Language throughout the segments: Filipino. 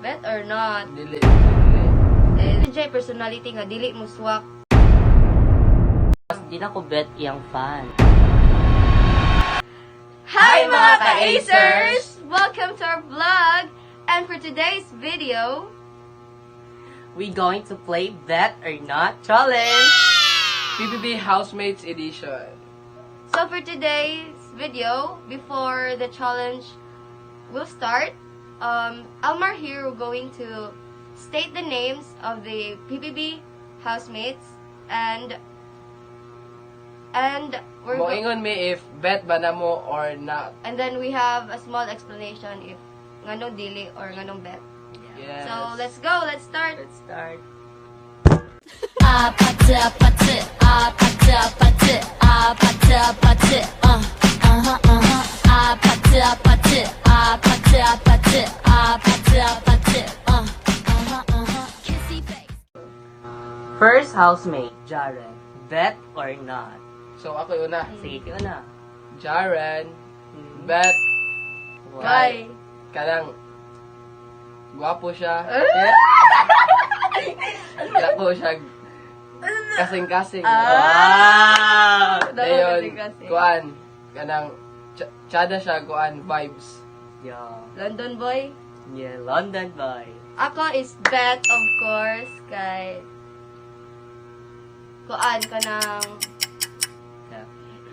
Bet or not? Dili. Jay personality nga dili mo swak. Di na ko bet iyang fan. Hi mga ka-Acers! Welcome to our vlog! And for today's video, We going to play Bet or Not Challenge. PBB Housemates Edition. so for today's video, before the challenge will start, Almar here will going to state the names of the PBB housemates and we're Moingon me if bet ba na mo or not. and then we have a small explanation if nganong dili or nganong bet. Yes. So let's go, let's start. Let's start. First housemate, Jaren. Bet or not? So ako yung una. Sige, ikaw na. Jaren. Bet. Why? Kanang gwapo siya. Eh? Gwapo siya. Kasing-kasing. Wow! Dayon, kasi. kuan. Kanang tsada siya, kuan, vibes. Yeah. London boy. Yeah, London boy. Ako is bet, of course, kay kuan ka ng Yeah.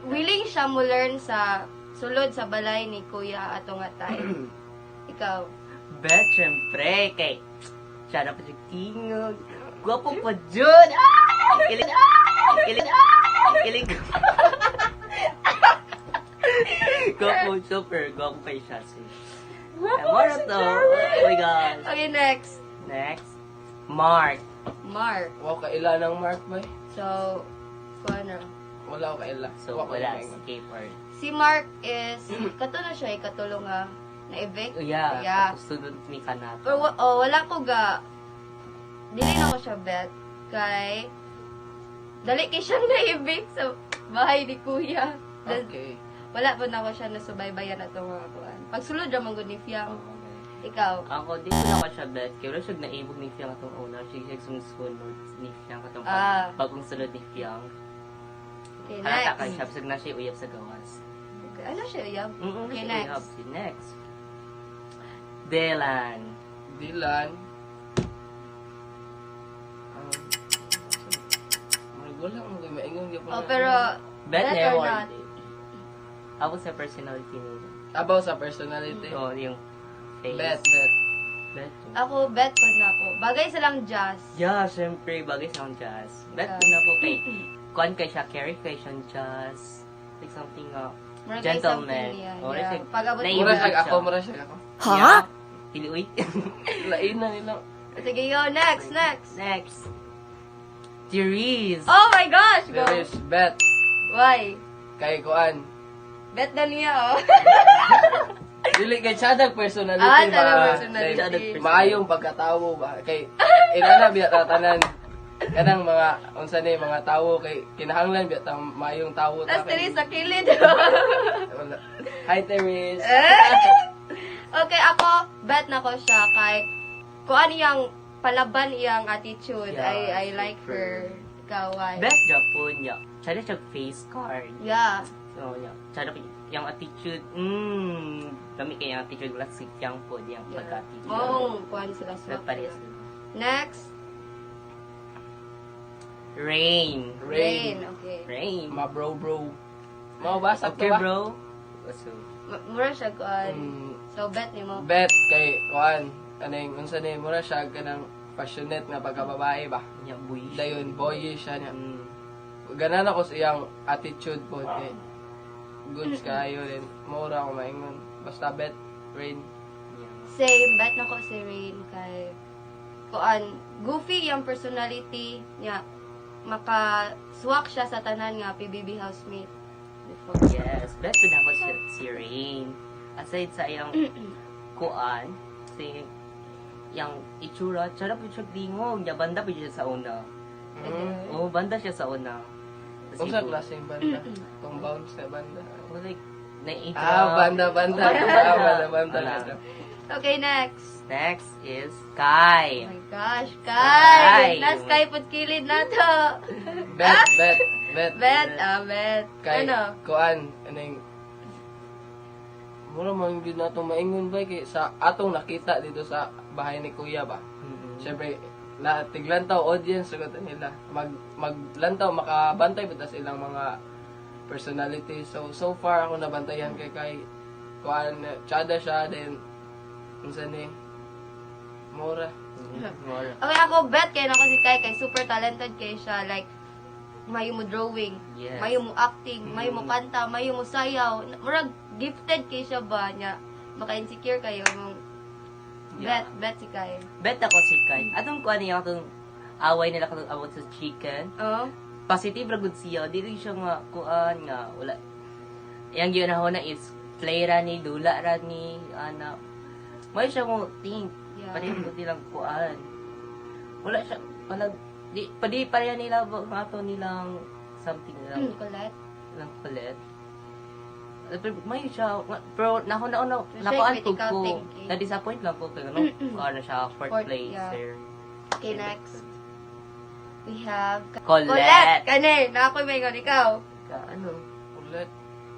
willing siya mo learn sa sulod sa balay ni Kuya ato nga tay. Ikaw. Bet, syempre, kay siya na pa siya tingog. Gwapo pa dyan! Kilig! Kilig! Kilig! Gwapo, super. Gwapo pa siya. More to. Oh my gosh. Okay, next. Next. Mark. Mark. Wow, kaila ng Mark ba? So, kuan na. Wala ko kaila. So, wala. Skip or... Si Mark is katulong siya katulong nga na evict. Oh, yeah. Yeah. Student me ka na. Pero wala ko ga dili na ko siya bet kay dali kay siya na evict sa bahay ni Kuya. Then, Okay. wala po na ko siya nasubaybayan na itong mga kuan. Pagsulod naman ko ni Fiang. Ikaw. Ako, di ko na ko siya bet. Kaya wala siya naibog ni Fiang atong una. Siya sumusunod ni Fiang atong bagong sunod ni Fiang. Okay, Halata ka next. siya. Bisag na siya uyab sa gawas. Okay, ano siya, Yab? Okay, siya uyab. next. Next. Dylan. Dylan. Wala mo kayo maingon. Oh, pero Bet bet niya or or not? Ako sa personality niya. About sa personality. Oo, yung face. Bet. Bet. Ako, bet po na ako. Bagay sa lang jazz. Yeah, syempre, bagay sa akong jazz. Bet ko na po kay kuan kay siya, carry kay siyang jazz. Like something, Murag gentleman. something niya. Mura Yeah. siya- Pag-abot Naiba mo Mura na. siya ako, siya. mura siya ako. Yeah. Pili, uy. Lain na nila. Sige, yo, next. Next. Therese. Oh my gosh! Go. There is bet. Why? Kay kuan. Bet na niya, oh. Dili kay Chadag personality Chadag personality. Maayong pagkatawo ba kay inana biya tatanan kanang mga unsa ni mga tawo kay kinahanglan biya ta maayong tawo Tapos kay- tiri sa kilid. Wala. Hi Therese. Okay, ako, bet na ko siya kay kung ano yung palaban iyang attitude. Yeah, I like her. Ikaw, why? Bet Japon niya. Siya siya face card. Yeah. So, yeah. Siya yung attitude, kami kay yung attitude wala si Kyang po, yung Yeah. pagka-attitude. Oh, kuhan sila swak. Nagparehas. Next, Rain. Rain. Okay. Rain. Ma bro. Mabasa Okay, to ba? bro. So, Mura siya kuhan. Mm, So, bet ni mo. bet kay kuan kaning unsa ni mura siya kanang passionate nga pagkababae ba. yung buy. Dayon boyish siya niya. Mm. Ganan ako sa iyang attitude po kay goods kayo din. Mura ako maingon. Basta bet Rain. Yeah. Same, bet na ko si Rain kay kuan goofy yung personality niya. Makaswak siya sa tanan nga PBB housemate. Before. Yes, bet ko na ako si Rain. Aside sa iyang kuan, si yung itsura, tsara po siya dingog. Niya, banda po siya sa una. Mm. Oo, banda siya sa una. Tas Unsa ibo- klaseng banda? Tong bounce na banda. Oh, like, naiitra. Banda. Wala. Banda. Okay, next. Next is Oh Kai. my gosh, Sky. Kai! Nas Kai put kilid na to. Bet. Bet. Kay, Ano? kuan, yung, mura man yun na itong maingon ba, kay sa atong nakita dito sa bahay ni Kuya ba. Siyempre, tiglantaw audience sagot nila. Maglantaw, makabantay ba tas ilang mga personality. So far ako nabantayan kay kuan, tsada siya, then, unsan ni, mura. More. Okay, ako bet kay nako si Kai kay super talented kay siya, like mayo mo drawing, Yes. mayo mo acting, mayo mo kanta, mayo mo sayaw. Murag gifted kay siya ba niya. Maka-insecure kayo mong Yeah. bet si Kai. Bet ako si Kai. Atong kuan niya atong away nila katong about sa chicken. Oh. Positive ra gud siya. Dili siya nga kuan nga wala. Yang ginahon na is play ra ni dula ra ni ana. May siya mo think. Yeah. Pati ko nilang kuan. Wala siya palag di pareha nila ato nilang something nilang Colette. lang kulit. May siya, pero So, siya nakuan critical ko, thinking. na-disappoint lang ko kaya ano, kuan na siya, fourth Fourth, place. yeah. Sir. Okay, next. We have Colette. Kane, na ako may ikaw. Ano, Ulit.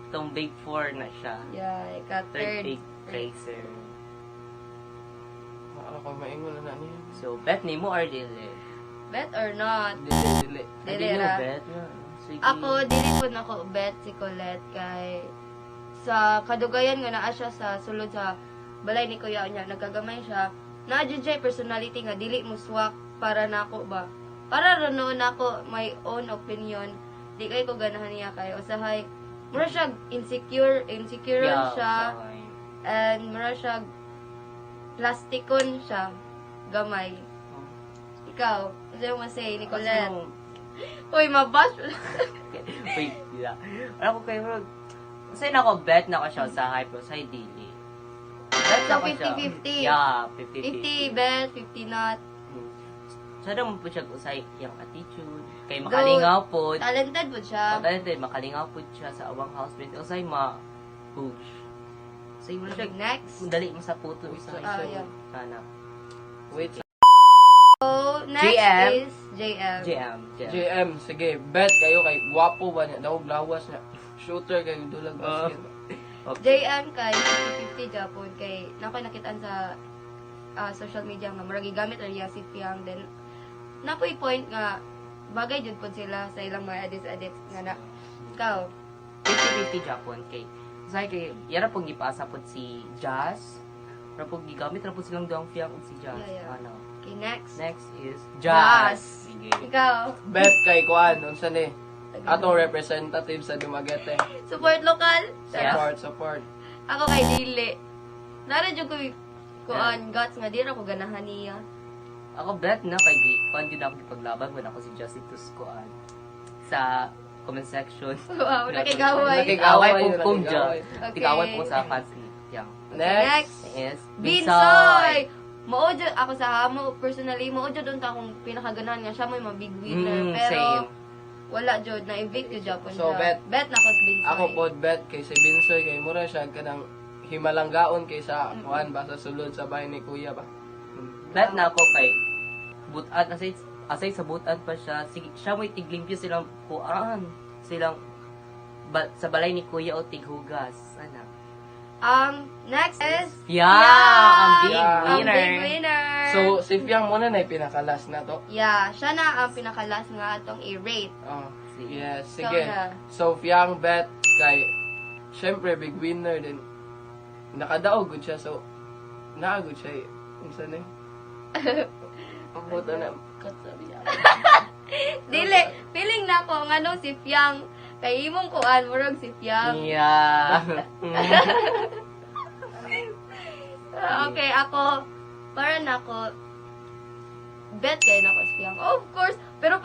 itong big four na siya. Yeah, ika Third third. big placer. Ano ko maingon na niya. So, bet ni mo or dili? Bet or not? Dili. Dili Hindi mo ra. bet nga. Sige. Ako, dili po na ko bet si Colette kay sa kadugayan nga naa siya sa sulod sa balay ni Kuya niya, nagagamay siya. Na-judge personality nga dili mo swak para nako ba. Para ron noon ako my own opinion. Di kay ko ganahan niya kay usahay. Mura siya insecure Yeah, siya sakay. and mura siya plastikon siya gamay. Ikaw, ano mo say ni Colette? Kasi, Uy, mabash. wait, yeah. Ano ko kayo, kasi nako bet na ko siya sa hype sa dili. Bet So, na ko siya. 50-50. Yeah, 50 bet, 50 not. Sa naman po siya usay yung attitude. Kay makalingaw po. Talented po siya. Talented, makalingaw po siya sa awang housemate. Usay ma-push. Say mo siya, Next. kung dali mo sa puto. Usay Yeah. Sana. Wait. So, next JM. is JM. JM. JM, sige, bet kayo kay gwapo ba niya? Daw lawas niya. Shooter kayo dulag basket. Okay. JM kay 50-50 Japon kay nakoy nakitaan sa social media nga murag gigamit ra niya si Piang, then napoy point nga bagay jud pod sila sa ilang mga edits nga na. Ikaw, 50-50 Japon kay. Usay kay, yara pong gipasa po si Jazz. Yara pong gigamit ra po silang duang Fiang ug si Jazz. Yeah, yeah. Ano. okay, next. Next is Jazz. Jazz. Sige. Ikaw, Bet kay kuan, unsa ni? Atong representative sa Dumaguete. support lokal. Yeah. Support. Ako kay dili. Nara jud ko kuan guts nga di ra ko ganahan niya. Ako bet na kay kuan din ako gipaglaban when ako si Justin Tuscoan sa comment section. Wow, nakigaway. Nakigaway po kung nakigaway. dyan. Okay. Tigaway po sa fans ni Yang. Next. Is Binsoy! Maojo ako sa hamo, personally, maojo doon ta akong pinakaganahan nga siya mo yung mga big winner. Pero, Same. wala jud na evict yung Japon So, siya. Bet na ko sa Binsoy. Ako pod bet kay si Binsoy kay mura siya kanang himalanggaon kay sa kuan ba sa sulod sa bahay ni Kuya ba. Bet na ako kay butan aside sa butan pa siya. Sige, siya mo tiglimpyo silang kuan. Silang sa balay ni Kuya o tighugas. Sana. Next is Yeah! Ang big Yeah. ang winner. big winner. So si Fiang muna na pinakalas na to. yeah, siya na ang pinakalas nga atong i-rate. Oh. Sige. Yes, So, sige. yeah. So Fiang bet kay syempre big winner din. Nakadaog gud siya so naagod siya. Unsa ni? Ang buto na katsabi. Dili, feeling na ko nga no si Fiang kay imong kuan murag si Fiang. Yeah. Okay, ako, para na ako, bet kayo na ko si Fiang. Of course, pero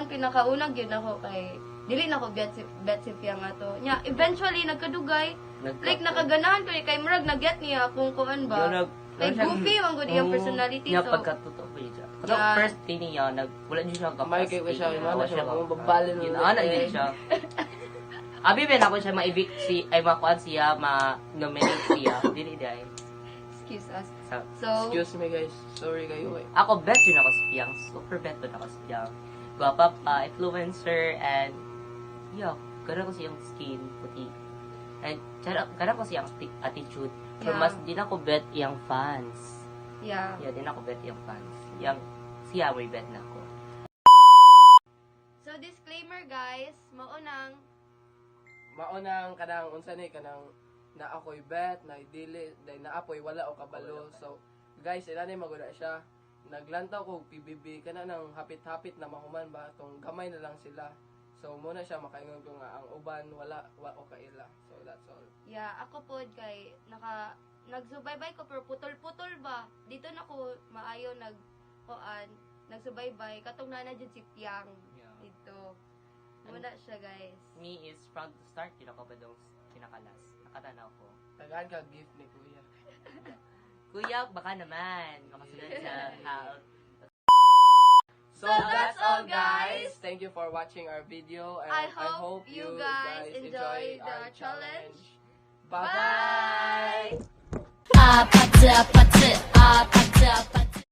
pinakaunag yun ako kay, dili na ko bet si Fiang ato. Nya, eventually, nagkadugay. Like, nakaganahan ko kay Murag, nag-get niya kung kuan ba. Like, goofy, man good yung personality. Niya So, pagkatotoo pa siya. Kasi Yeah. first thing niya, wala niya siyang May capacity. kay siya, Wala siya, siyang mga babalin Yun, ulit. ana din siya. Abi ben ako siya ma-evict ay makuan siya, ma-nominate siya. Dili dai. excuse us. Sa, So, Excuse me guys. Sorry kayo eh. ako, bet yun ako si Piang. Super bet yun ako si Piang. Gwapa pa, influencer, and yeah, gara ko siyang skin, puti. And gara ko siyang attitude. So, Yeah. mas din ako bet yung fans. yeah. Yeah, din ako bet yung fans. Yang, siya may bet na ako. So, disclaimer guys, maunang Maunang kanang unsa ni kanang na ako'y bet, na dili, dahil na apoy wala o kabalo. So, guys, ila ni maguna siya. Naglantaw ko PBB kana nang hapit-hapit na mahuman ba tong gamay na lang sila. So, muna siya makaingon ko nga ang uban wala wa o kaila. So, that's all. Yeah, ako po kay nagsubaybay ko pero putol-putol ba. Dito na ko maayo nagsubaybay katong nana jud si Piang Yeah. dito. Muna siya guys. Me is from the start, yun ako ba dong pinakalas. Nakatanaw ko. Tagaan ka gift ni Kuya. Kuya, baka naman. Makasunod sa house. So that's all, guys. Thank you for watching our video and I hope you guys enjoy the our challenge. Bye-bye. Bye!